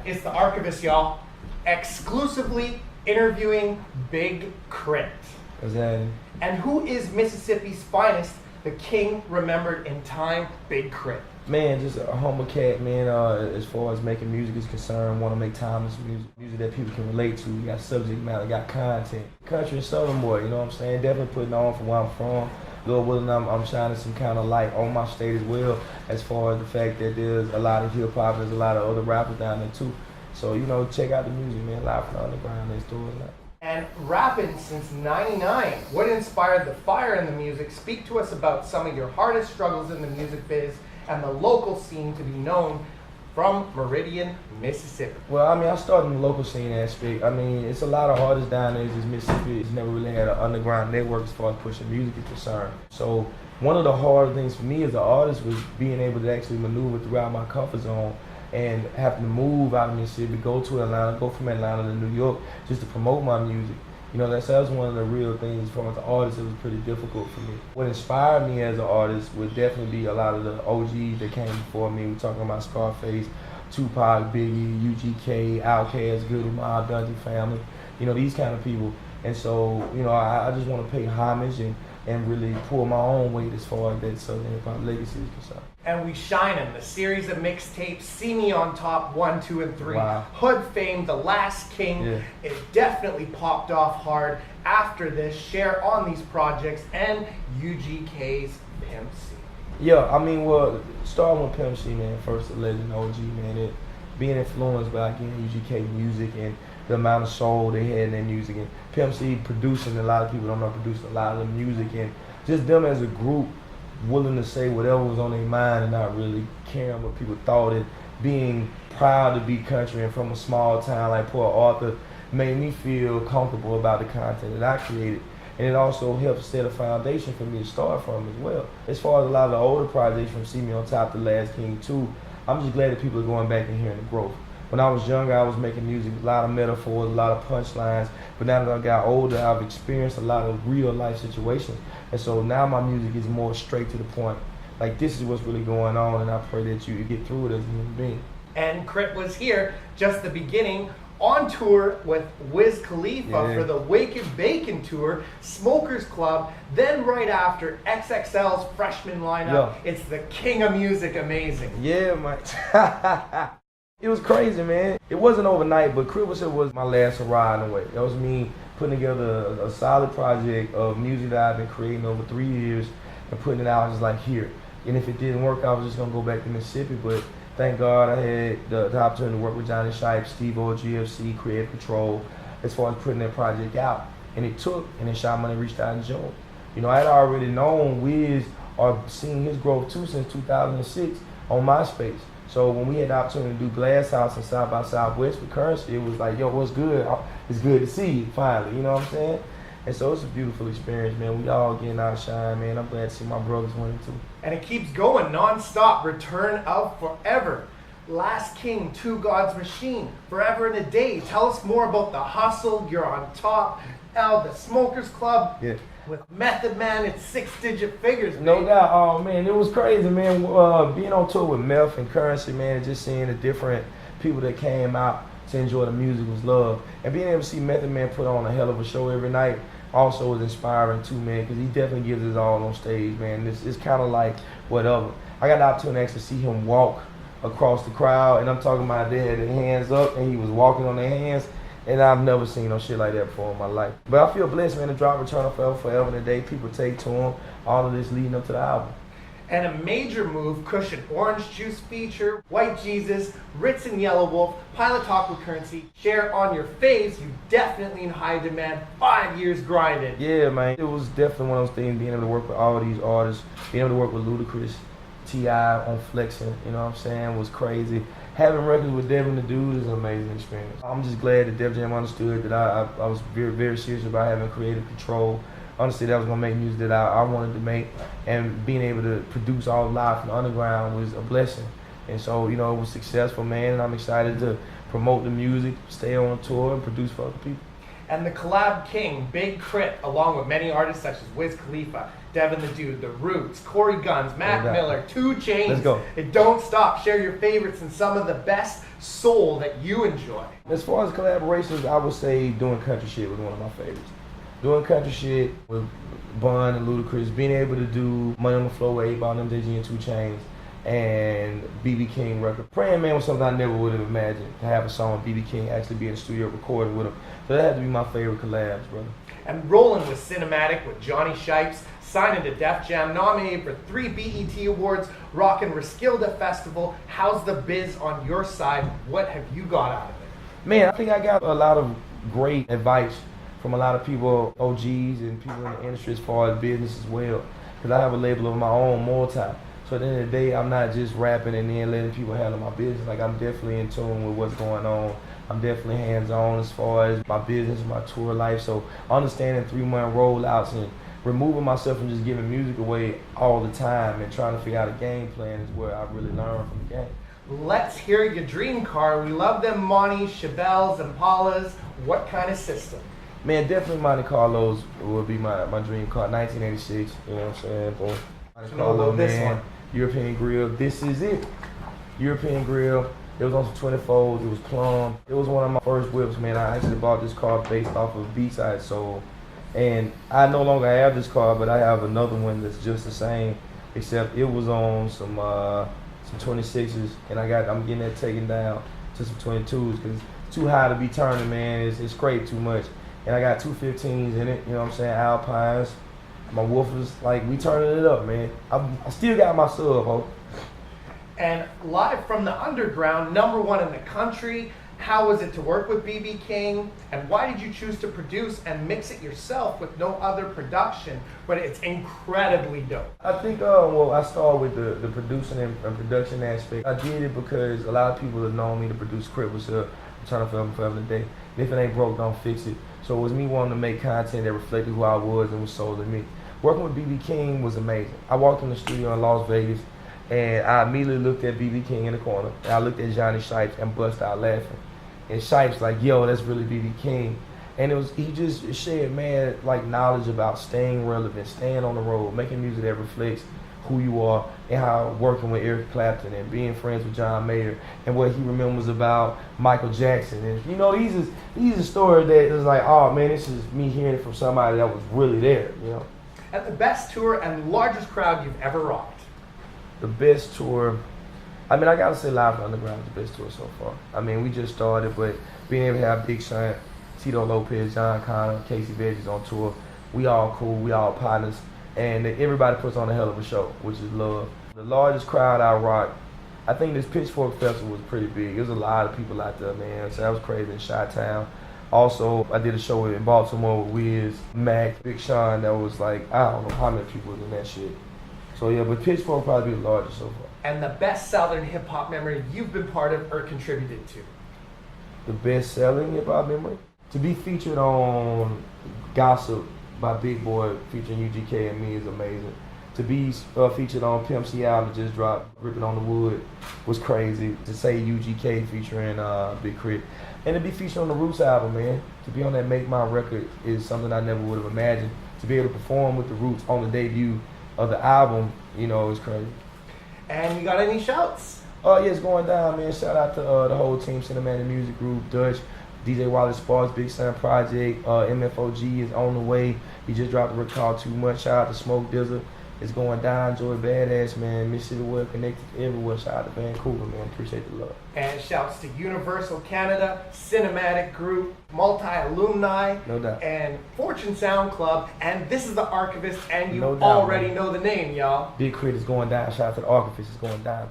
It's the Archivist, y'all. Exclusively interviewing Big K.R.I.T. What's happening? And who is Mississippi's finest, the king remembered in time, Big K.R.I.T.? Man, just a humble cat, man. As far as making music is concerned, want to make timeless music that people can relate to. You got subject matter, got content. Country and Southern boy, you know what I'm saying? Definitely putting on from where I'm from. Lord willing, I'm shining some kind of light on my state as well, as far as the fact that there's a lot of hip hop, there's a lot of other rappers down there too. So, you know, check out the music, man. Live from the underground next door. And rapping since '99. What inspired the fire in the music? Speak to us about some of your hardest struggles in the music biz and the local scene to be known from Meridian, Mississippi. Well, I mean, I started in the local scene aspect. I mean, it's a lot of artists down there. It's Mississippi. It's never really had an underground network as far as pushing music is concerned. So one of the hard things for me as an artist was being able to actually maneuver throughout my comfort zone and having to move out of Mississippi, go to Atlanta, go from Atlanta to New York just to promote my music. You know, that was one of the real things from the artist. It was pretty difficult for me. What inspired me as an artist would definitely be a lot of the OGs that came before me. We're talking about Scarface, Tupac, Biggie, U.G.K, Outkast, Goody Mob, Dungeon Family, you know, these kind of people. And so, you know, I just want to pay homage and really pull my own weight as far as that Southern hip hop legacy is concerned. And we shine in the series of mixtapes, See Me on Top 1, 2, and 3. Wow. Hood fame, The Last King. Yeah. It definitely popped off hard after this. Share on these projects and U.G.K's Pimp C. Yeah, I mean, well, starting with Pimp C, man, first a legend, OG, man, being influenced by, again, U.G.K music and the amount of soul they had in their music, and Pimp C producing, a lot of people don't know, producing a lot of the music, and just them as a group willing to say whatever was on their mind and not really caring what people thought, and being proud to be country and from a small town like Port Arthur made me feel comfortable about the content that I created. And it also helped set a foundation for me to start from as well. As far as a lot of the older projects from See Me on Top, The Last King 2, I'm just glad that people are going back and hearing the growth. When I was younger, I was making music with a lot of metaphors, a lot of punchlines, but now that I got older, I've experienced a lot of real life situations. And so now my music is more straight to the point. Like, this is what's really going on, and I pray that you get through it as a human being. And K.R.I.T was here, just the beginning, on tour with Wiz Khalifa for the Waken Baken tour, Smokers Club, then right after XXL's freshman lineup. It's the king of music, amazing. Yeah, man. It was crazy, man. It wasn't overnight, but K.R.I.T was my last hurrah in a way. That was me putting together a solid project of music that I've been creating over 3 years and putting it out just like here. And if it didn't work, I was just gonna go back to Mississippi, but thank God I had the opportunity to work with Johnny Shipes, Steve-O, GFC, Creative Control, as far as putting that project out. And it took, and then Shot Money reached out in June. You know, I had already known Wiz or seen his growth too since 2006 on MySpace. So when we had the opportunity to do Glass House and South by Southwest with Currency, it was like, yo, what's good? It's good to see you finally, you know what I'm saying? And so it's a beautiful experience, man. We all getting our shine, man. I'm glad to see my brothers winning too. And it keeps going non-stop. Return of Forever. Last King, Two Gods Machine, Forever and a Day. Tell us more about the hustle. You're on top. The Smokers Club. Yeah. With Method Man, it's 6-digit figures, man. No doubt. Oh, man, it was crazy, man. Being on tour with Meth and Currency, man, and just seeing the different people that came out to enjoy the music was love. And being able to see Method Man put on a hell of a show every night also was inspiring too, man, because he definitely gives his all on stage, man. It's kind of like whatever. I got the opportunity to actually see him walk across the crowd, and I'm talking about they had their hands up and he was walking on their hands. And I've never seen no shit like that before in my life. But I feel blessed, man, to drop Return of Forever, Forever and a Day. People take to him, all of this leading up to the album. And a major move, Cushion Orange Juice feature, White Jesus, Ritz and Yellow Wolf, Pilot Talk with Currency. Share on your faves, you definitely in high demand, 5 years grinding. Yeah, man. It was definitely one of those things, being able to work with all these artists, being able to work with Ludacris, T.I. on Flexing, you know what I'm saying, was crazy. Having records with Devin the Dude is an amazing experience. I'm just glad that Def Jam understood that I was very, very serious about having creative control. Honestly, that was gonna make music that I wanted to make, and being able to produce all live from the underground was a blessing. And so, you know, it was successful, man, and I'm excited to promote the music, stay on tour, and produce for other people. And the collab king, Big K.R.I.T, along with many artists such as Wiz Khalifa, Devin the Dude, The Roots, Corey Guns, Mac Miller, 2 Chainz. Let's go. It don't stop. Share your favorites and some of the best soul that you enjoy. As far as collaborations, I would say doing country shit was one of my favorites. Doing country shit with Bun and Ludacris, being able to do Money on the Floor with 8 Ball, MJG and 2 Chainz, and BB King record. Praying Man was something I never would have imagined, to have a song with BB King, actually be in the studio recording with him. So that had to be my favorite collabs, brother. And rolling with Cinematic with Johnny Shipes, signing to Def Jam, nominated for 3 BET Awards, rocking Roskilde Festival. How's the biz on your side? What have you got out of it? Man, I think I got a lot of great advice from a lot of people, OGs and people in the industry as far as business as well. Because I have a label of my own, multi. So at the end of the day, I'm not just rapping and then letting people handle my business. Like, I'm definitely in tune with what's going on. I'm definitely hands-on as far as my business, my tour life. So understanding 3-month rollouts and removing myself from just giving music away all the time and trying to figure out a game plan is where I really learned from the game. Let's hear your dream car. We love them Montes, Chevelles, Impalas. What kind of system? Man, definitely Monte Carlos would be my dream car. 1986, you know what I'm saying? Boy. Monte Carlo, man. European grill, this is it. European grill. It was on some 24s, it was plum. It was one of my first whips, man. I actually bought this car based off of B-side soul. And I no longer have this car, but I have another one that's just the same, except it was on some 26s, and I'm getting that taken down to some 22s because it's too high to be turning, man. It's scraped too much. And I got 2 15s in it, you know what I'm saying, Alpines. My woofers, like, we turning it up, man. I still got my sub, ho. And live from the underground, #1 in the country, how was it to work with BB King? And why did you choose to produce and mix it yourself with no other production? But it's incredibly dope. I think, well, I started with the producing and production aspect. I did it because a lot of people have known me to produce K.R.I.T was here. I'm trying to film forever today. And if it ain't broke, don't fix it. So it was me wanting to make content that reflected who I was and was sold to me. Working with BB King was amazing. I walked in the studio in Las Vegas, and I immediately looked at BB King in the corner, and I looked at Johnny Shipes and bust out laughing. And Shipes like, yo, that's really BB King. And he just shared mad like knowledge about staying relevant, staying on the road, making music that reflects who you are, and how working with Eric Clapton and being friends with John Mayer and what he remembers about Michael Jackson. And you know, these are stories that is like, oh man, this is me hearing it from somebody that was really there, you know. At the best tour and largest crowd you've ever rocked? The best tour, I mean, I gotta say Live from Underground is the best tour so far. I mean, we just started, but being able to have Big Sean, Tito Lopez, John Connor, Casey Veggies on tour, we all cool, we all partners, and everybody puts on a hell of a show, which is love. The largest crowd I rocked, I think this Pitchfork Festival was pretty big. There was a lot of people out there, man, so that was crazy in Chi-Town. Also, I did a show in Baltimore with Wiz, Mac, Big Sean, that was like, I don't know how many people was in that shit. So yeah, but Pitchfork probably be the largest so far. And the best Southern hip hop memory you've been part of or contributed to? The best selling hip hop memory? To be featured on Gossip by Big Boy featuring U.G.K and me is amazing. To be featured on Pimp C album that just dropped, Rippin' on the Wood, was crazy. To say U.G.K featuring Big K.R.I.T. And to be featured on the Roots album, man. To be on that Make My record is something I never would have imagined. To be able to perform with the Roots on the debut of the album, you know, is crazy. And you got any shouts? Oh yeah, it's going down, man. Shout out to the whole team, Cinematic Music Group, Dutch, DJ Wallace Sparks, Big Sun Project, MFOG is on the way. He just dropped a record called Too Much. Shout out to Smoke Dizzle. It's going down. Joy Badass, man. Mississippi well connected everywhere. Shout out to Vancouver, man. Appreciate the love. And shouts to Universal Canada, Cinematic Group, Multi-Alumni, No doubt. and Fortune Sound Club. And this is the Archivist, and you No doubt, already man. know the name, y'all. Big K.R.I.T is going down. Shout out to the Archivist. It's going down.